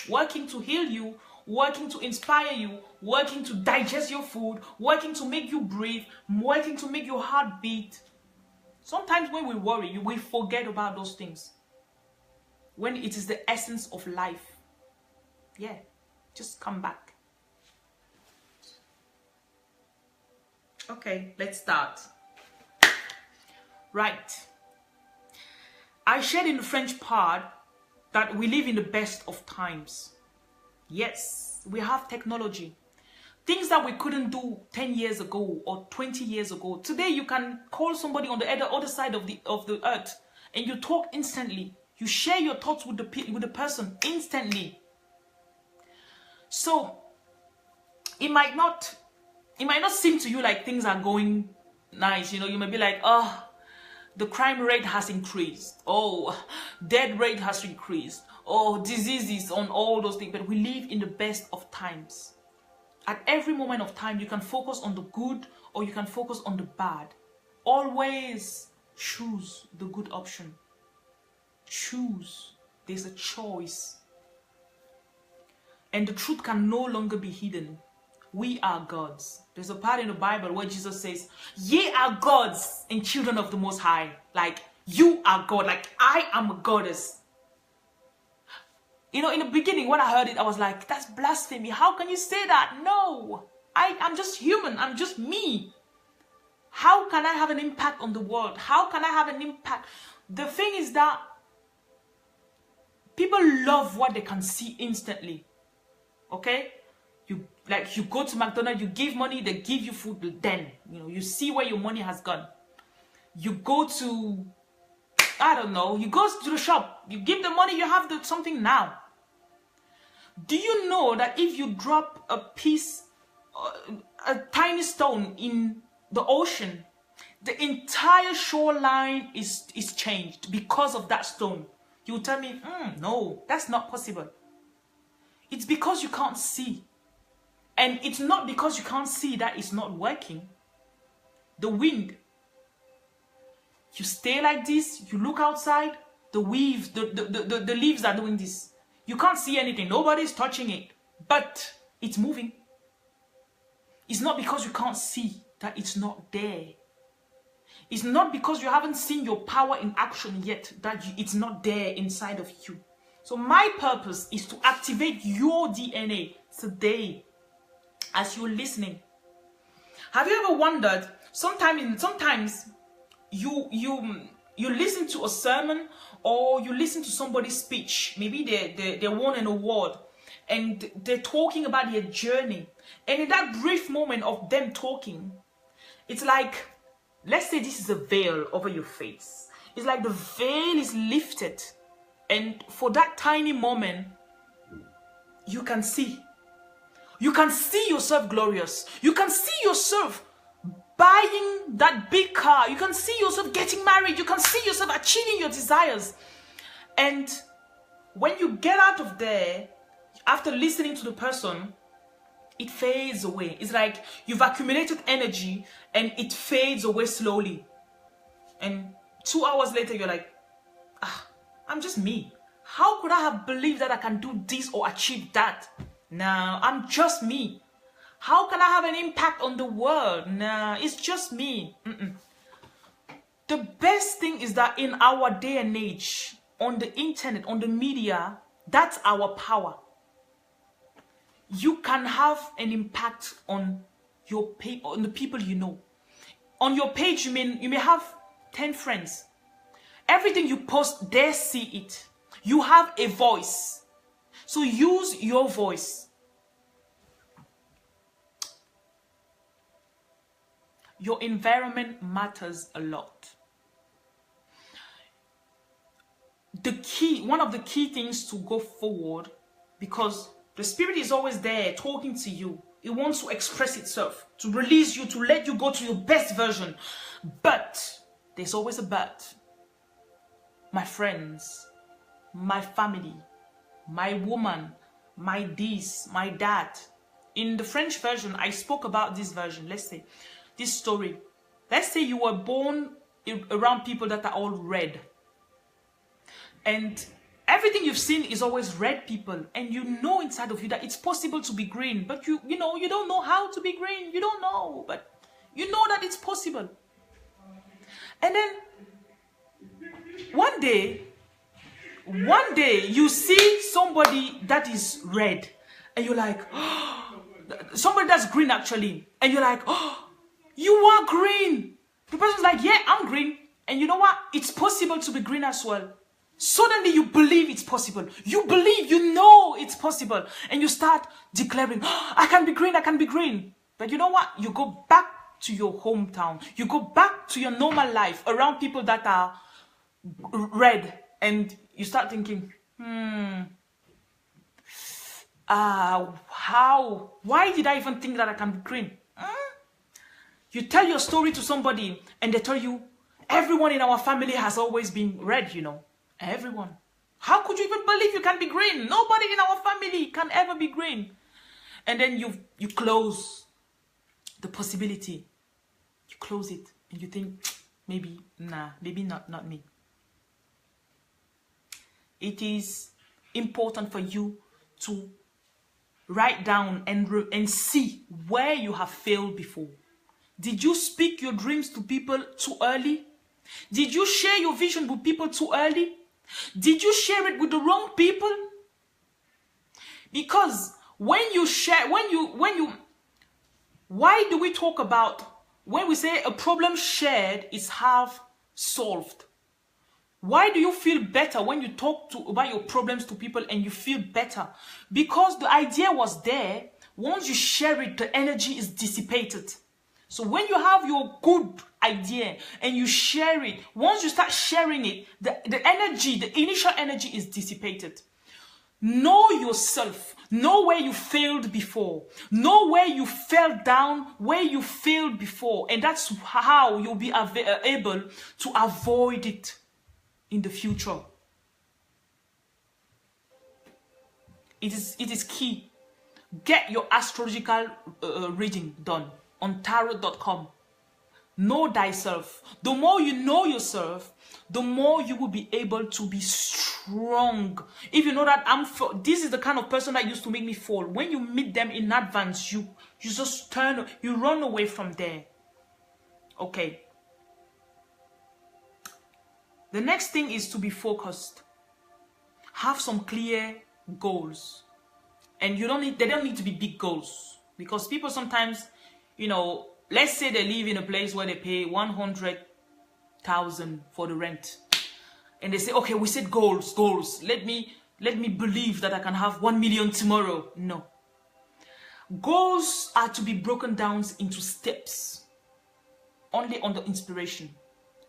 Working to heal you. Working to inspire you. Working to digest your food. Working to make you breathe. Working to make your heart beat. Sometimes when we worry, we forget about those things. When it is the essence of life. Yeah, just come back. Okay, let's start. Right. I shared in the French part that we live in the best of times. Yes, we have technology. Things that we couldn't do 10 years ago or 20 years ago. Today you can call somebody on the other side of the earth and you talk instantly. You share your thoughts with the person instantly. So it might not seem to you like things are going nice. You know, you may be like, oh, the crime rate has increased. Oh, death rate has increased. Oh, diseases on all those things. But we live in the best of times. At every moment of time, you can focus on the good or you can focus on the bad. Always choose the good option. Choose. There's a choice. And the truth can no longer be hidden. We are gods. There's a part in the Bible where Jesus says, ye are gods and children of the Most High. Like, you are God. Like, I am a goddess. You know, in the beginning, when I heard it, I was like, that's blasphemy. How can you say that? No, I'm just human. I'm just me. How can I have an impact on the world? How can I have an impact? The thing is that people love what they can see instantly. Okay? You go to McDonald's, you give money, they give you food, then, you know, you see where your money has gone. You go to, I don't know, you go to the shop, you give the money, you have something now. Do you know that if you drop a piece, a tiny stone in the ocean, the entire shoreline is changed because of that stone? You tell me, no, that's not possible. It's because you can't see. And it's not because you can't see that it's not working. The wind. You stay like this, you look outside, the leaves are doing this. You can't see anything, nobody's touching it, but it's moving. It's not because you can't see that it's not there. It's not because you haven't seen your power in action yet that it's not there inside of you. So my purpose is to activate your DNA today as you're listening. Have you ever wondered, sometimes you listen to a sermon or you listen to somebody's speech, maybe they won an award and they're talking about their journey, and in that brief moment of them talking, it's like, let's say this is a veil over your face. It's like the veil is lifted, and for that tiny moment you can see yourself glorious. You can see yourself buying that big car. You can see yourself getting married. You can see yourself achieving your desires. And when you get out of there, after listening to the person, it fades away. It's like you've accumulated energy and it fades away slowly. And 2 hours later, you're like, I'm just me. How could I have believed that I can do this or achieve that? No, I'm just me. How can I have an impact on the world? Nah, it's just me. The best thing is that in our day and age, on the internet, on the media, that's our power. You can have an impact on on the people you know. On your page, you may have 10 friends. Everything you post, they see it. You have a voice. So use your voice. Your environment matters a lot. One of the key things to go forward, because the Spirit is always there talking to you. It wants to express itself, to release you, to let you go to your best version. But there's always a but. My friends, my family, my woman, my this, my that. In the French version, I spoke about this version. Let's say, this story. Let's say you were born around people that are all red. And everything you've seen is always red people. And you know inside of you that it's possible to be green. But you don't know how to be green. You don't know. But you know that it's possible. And then one day you see somebody that is red. And you're like, oh, somebody that's green actually. And you're like, oh, you are green. The person's like, yeah, I'm green. And you know what? It's possible to be green as well. Suddenly you believe it's possible. You believe, you know it's possible. And you start declaring, oh, I can be green, I can be green. But you know what? You go back to your hometown. You go back to your normal life around people that are red. And you start thinking, why did I even think that I can be green? You tell your story to somebody and they tell you, everyone in our family has always been red, you know. Everyone. How could you even believe you can be green? Nobody in our family can ever be green. And then you close the possibility. You close it and you think, maybe not me. It is important for you to write down and see where you have failed before. Did you speak your dreams to people too early? Did you share your vision with people too early? Did you share it with the wrong people? Because when you share, why do we talk about, when we say a problem shared is half solved? Why do you feel better when you talk about your problems to people and you feel better? Because the idea was there. Once you share it, the energy is dissipated. So when you have your good idea and you share it, once you start sharing it, the energy, the initial energy is dissipated. Know yourself. Know where you failed before. Know where you fell down, where you failed before. And that's how you'll be able to avoid it in the future. It is key. Get your astrological reading done on tarot.com. Know thyself. The more you know yourself, the more you will be able to be strong. If you know that this is the kind of person that used to make me fall. When you meet them in advance, you just you run away from there. Okay. The next thing is to be focused. Have some clear goals. And they don't need to be big goals. Because people sometimes, let's say they live in a place where they pay 100,000 for the rent. And they say, okay, we set goals. Let me believe that I can have 1 million tomorrow. No. Goals are to be broken down into steps. Only on the inspiration.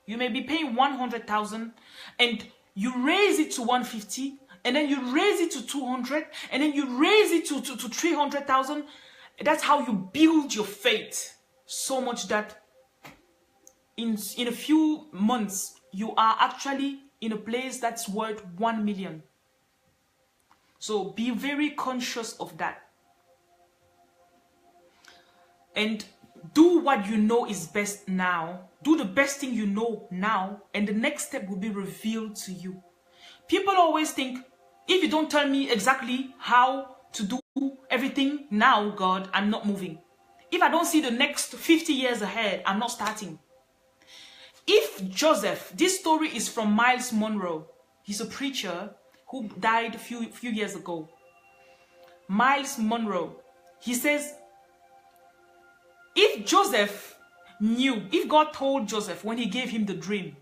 You may be paying 100,000 and you raise it to 150, and then you raise it to 200, and then you raise it to 300,000. That's how you build your faith so much that in a few months you are actually in a place that's worth 1 million. So be very conscious of that. And do what you know is best now. Do the best thing you know now, and the next step will be revealed to you. People always think, if you don't tell me exactly how to do everything now, God, I'm not moving. If I don't see the next 50 years ahead, I'm not starting. If Joseph, this story is from Miles Monroe. He's a preacher who died a few years ago. Miles Monroe, he says, if Joseph knew, if God told Joseph when he gave him the dream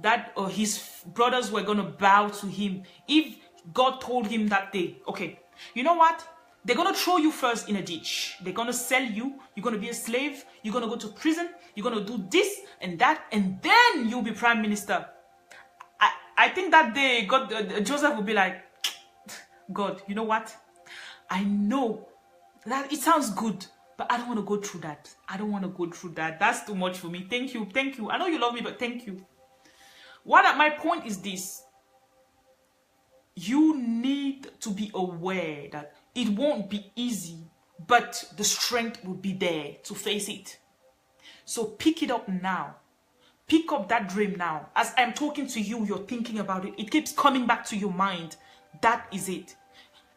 that his brothers were going to bow to him, if God told him that day, okay, you know what? They're going to throw you first in a ditch. They're going to sell you. You're going to be a slave. You're going to go to prison. You're going to do this and that, and then you'll be prime minister. I think that day Joseph will be like, God, you know what? I know that it sounds good, but I don't want to go through that. I don't want to go through that. That's too much for me. Thank you. Thank you. I know you love me, but thank you. My point is this. You need to be aware that it won't be easy, but the strength will be there to face it. So pick it up now. Pick up that dream now. As I'm talking to you, you're thinking about it. It keeps coming back to your mind. That is it.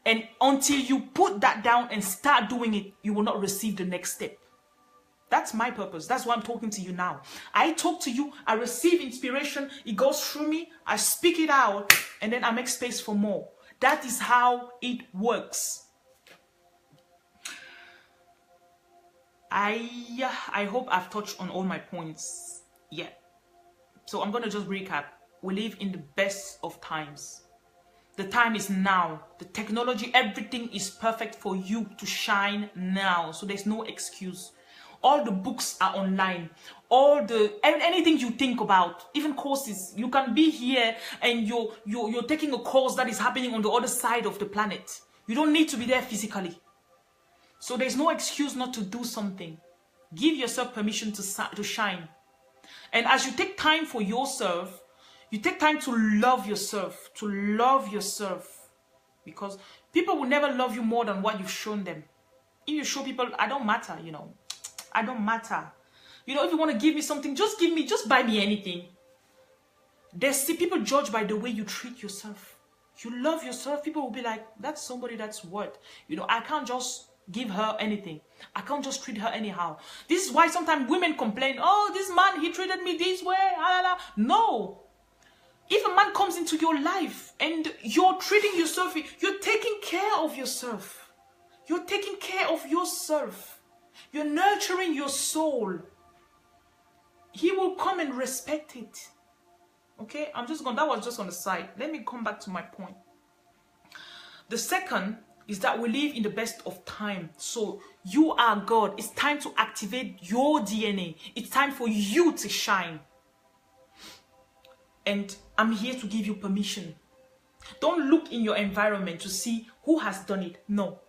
And until you put that down and start doing it, you will not receive the next step. That's my purpose. That's why I'm talking to you now. I talk to you, I receive inspiration, it goes through me, I speak it out, and then I make space for more. That is how it works. I hope I've touched on all my points. Yeah. So I'm going to just recap. We live in the best of times. The time is now. The technology, everything is perfect for you to shine now. So there's no excuse. All the books are online. Anything you think about, even courses, you can be here and you're taking a course that is happening on the other side of the planet. You don't need to be there physically. So there's no excuse not to do something. Give yourself permission to shine. And as you take time for yourself, you take time to love yourself, because people will never love you more than what you've shown them. If you show people, I don't matter, I don't matter. If you want to give me something, just buy me anything. People judge by the way you treat yourself. You love yourself, people will be like, that's somebody that's worth. I can't just give her anything. I can't just treat her anyhow. This is why sometimes women complain, oh, this man, he treated me this way. No. If a man comes into your life and you're treating yourself, you're taking care of yourself. You're taking care of yourself. You're nurturing your soul. He will come and respect it. Okay, that was just on the side. Let me come back to my point. The second is that we live in the best of time. So you are God. It's time to activate your DNA. It's time for you to shine. And I'm here to give you permission. Don't look in your environment to see who has done it. No.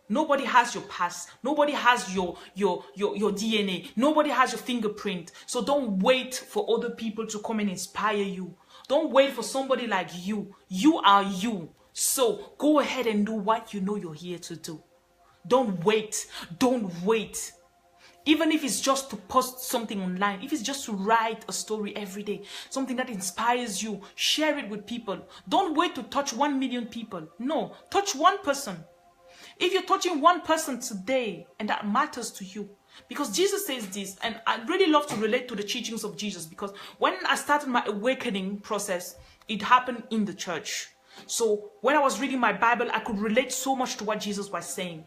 Nobody has your past. Nobody has your DNA. Nobody has your fingerprint. So don't wait for other people to come and inspire you. Don't wait for somebody like you. You are you. So go ahead and do what you know you're here to do. Don't wait. Don't wait. Even if it's just to post something online, if it's just to write a story every day, something that inspires you, share it with people. Don't wait to touch 1 million people. No, touch one person. If you're touching one person today, and that matters to you, because Jesus says this, and I really love to relate to the teachings of Jesus, because when I started my awakening process, it happened in the church. So when I was reading my Bible, I could relate so much to what Jesus was saying.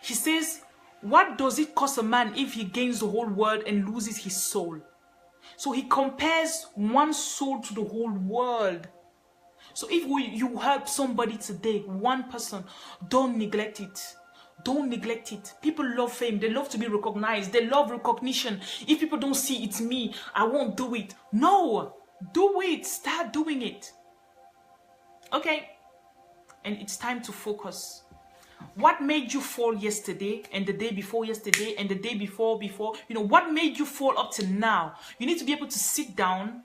He says, what does it cost a man if he gains the whole world and loses his soul? So he compares one soul to the whole world. So if you help somebody today, one person, don't neglect it. Don't neglect it. People love fame. They love to be recognized. They love recognition. If people don't see it's me, I won't do it. No, do it. Start doing it. Okay? And it's time to focus. What made you fall yesterday and the day before yesterday and the day before? What made you fall up to now? You need to be able to sit down,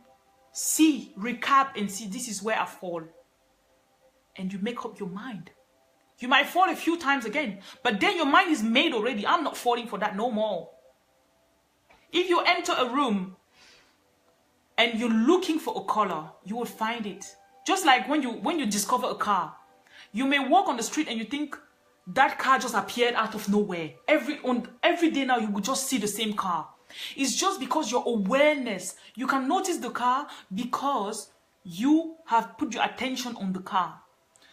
see, recap, and see this is where I fall. And you make up your mind. You might fall a few times again, but then your mind is made already. I'm not falling for that no more. If you enter a room and you're looking for a color, you will find it. Just like when you discover a car, you may walk on the street and you think that car just appeared out of nowhere. Every day now you will just see the same car. It's just because your awareness, you can notice the car because you have put your attention on the car.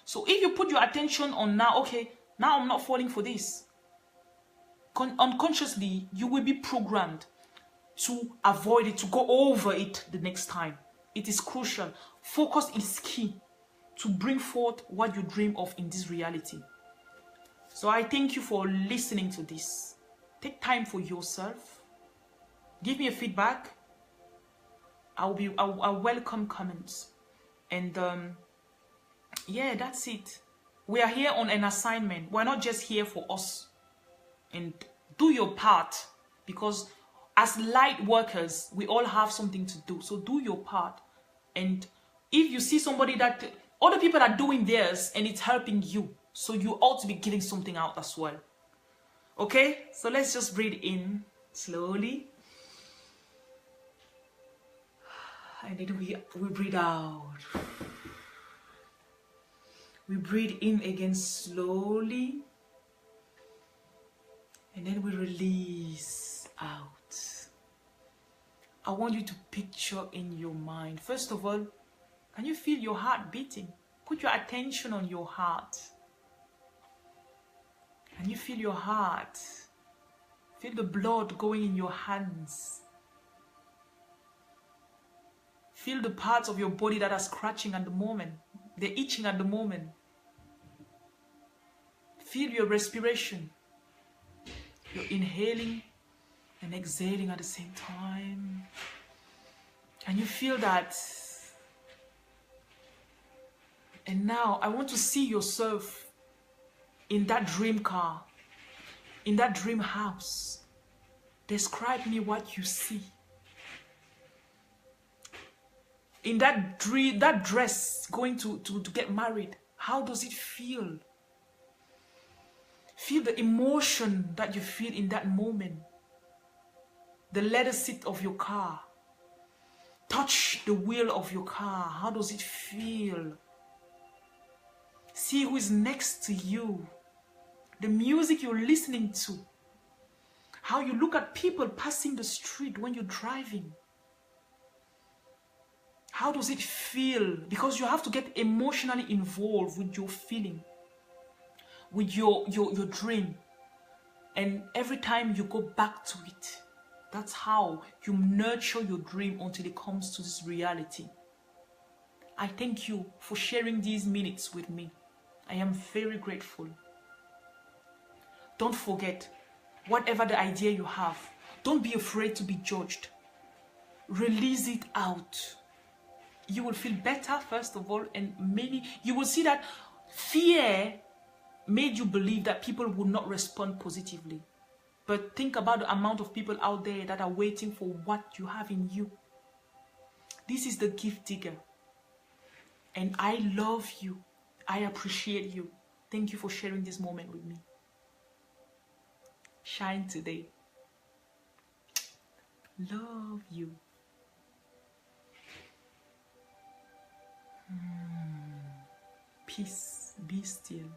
So if you put your attention on now, okay, now I'm not falling for this. Unconsciously, you will be programmed to avoid it, to go over it the next time. It is crucial. Focus is key to bring forth what you dream of in this reality. So I thank you for listening to this. Take time for yourself. Give me a feedback. I'll welcome comments. And yeah, that's it. We are here on an assignment. We're not just here for us. And do your part, because as light workers, we all have something to do. So do your part. And if you see somebody that other people are doing theirs and it's helping you, so you ought to be giving something out as well. Okay? So let's just breathe in slowly. And then we breathe out. We breathe in again slowly. And then we release out. I want you to picture in your mind. First of all, can you feel your heart beating? Put your attention on your heart. Can you feel your heart? Feel the blood going in your hands. Feel the parts of your body that are scratching at the moment. They're itching at the moment. Feel your respiration. You're inhaling and exhaling at the same time. Can you feel that? And now I want to see yourself in that dream car, in that dream house. Describe me what you see. In that dream, that dress, going to get married, how does it feel? Feel the emotion that you feel in that moment. The leather seat of your car. Touch the wheel of your car. How does it feel? See who is next to you. The music you're listening to. How you look at people passing the street when you're driving. How does it feel? Because you have to get emotionally involved with your feeling, with your dream. And every time you go back to it, that's how you nurture your dream until it comes to this reality. I thank you for sharing these minutes with me. I am very grateful. Don't forget, whatever the idea you have, don't be afraid to be judged. Release it out. You will feel better, first of all, and maybe you will see that fear made you believe that people would not respond positively. But think about the amount of people out there that are waiting for what you have in you. This is the gift digger. And I love you. I appreciate you. Thank you for sharing this moment with me. Shine today. Love you. Peace. Be still.